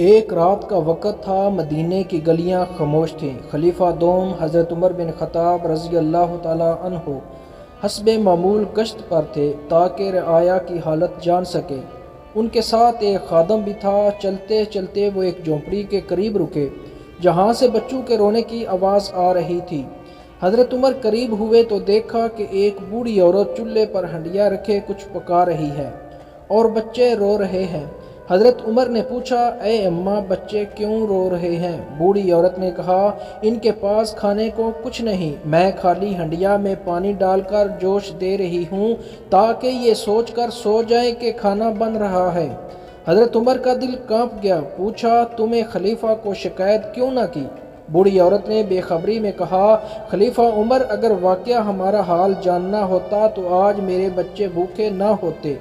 ایک رات کا وقت تھا، مدینے کی گلیاں خاموش تھیں۔ خلیفہ دوم حضرت عمر بن خطاب رضی اللہ تعالیٰ عنہ حسب معمول گشت پر تھے تاکہ رعایا کی حالت جان سکے۔ ان کے ساتھ ایک خادم بھی تھا۔ چلتے چلتے وہ ایک جھونپڑی کے قریب رکے جہاں سے بچوں کے رونے کی آواز آ رہی تھی۔ حضرت عمر قریب ہوئے تو دیکھا کہ ایک بوڑھی عورت چولہے پر ہنڈیا رکھے کچھ پکا رہی ہے اور بچے رو رہے ہیں۔ حضرت عمر نے پوچھا، اے اماں، بچے کیوں رو رہے ہیں؟ بوڑھی عورت نے کہا، ان کے پاس کھانے کو کچھ نہیں، میں خالی ہنڈیا میں پانی ڈال کر جوش دے رہی ہوں تاکہ یہ سوچ کر سو جائیں کہ کھانا بن رہا ہے۔ حضرت عمر کا دل کانپ گیا۔ پوچھا، تمہیں خلیفہ کو شکایت کیوں نہ کی؟ بوڑھی عورت نے بے خبری میں کہا، خلیفہ عمر، اگر واقعہ ہمارا حال جاننا ہوتا تو آج میرے بچے بھوکے نہ ہوتے۔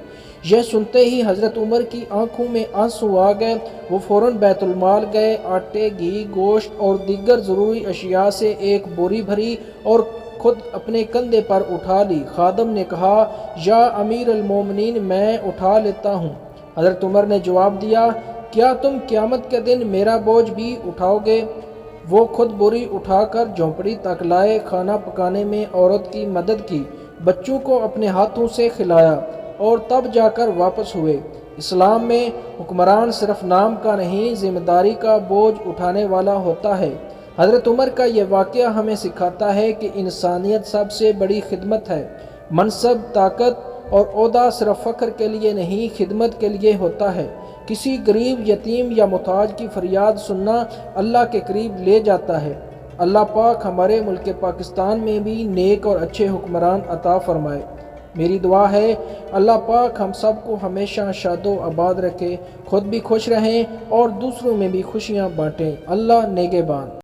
یہ سنتے ہی حضرت عمر کی آنکھوں میں آنسو آ گئے۔ وہ فوراً بیت المال گئے، آٹے، گھی، گوشت اور دیگر ضروری اشیاء سے ایک بوری بھری اور خود اپنے کندھے پر اٹھا لی۔ خادم نے کہا، یا امیر المومنین، میں اٹھا لیتا ہوں۔ حضرت عمر نے جواب دیا، کیا تم قیامت کے دن میرا بوجھ بھی اٹھاؤ گے؟ وہ خود بوری اٹھا کر جھونپڑی تک لائے، کھانا پکانے میں عورت کی مدد کی، بچوں کو اپنے ہاتھوں سے کھلایا اور تب جا کر واپس ہوئے۔ اسلام میں حکمران صرف نام کا نہیں، ذمہ داری کا بوجھ اٹھانے والا ہوتا ہے۔ حضرت عمر کا یہ واقعہ ہمیں سکھاتا ہے کہ انسانیت سب سے بڑی خدمت ہے۔ منصب، طاقت اور عہدہ صرف فخر کے لیے نہیں، خدمت کے لیے ہوتا ہے۔ کسی غریب، یتیم یا محتاج کی فریاد سننا اللہ کے قریب لے جاتا ہے۔ اللہ پاک ہمارے ملک پاکستان میں بھی نیک اور اچھے حکمران عطا فرمائے۔ میری دعا ہے اللہ پاک ہم سب کو ہمیشہ شاد و آباد رکھے، خود بھی خوش رہیں اور دوسروں میں بھی خوشیاں بانٹیں۔ اللہ نگہبان۔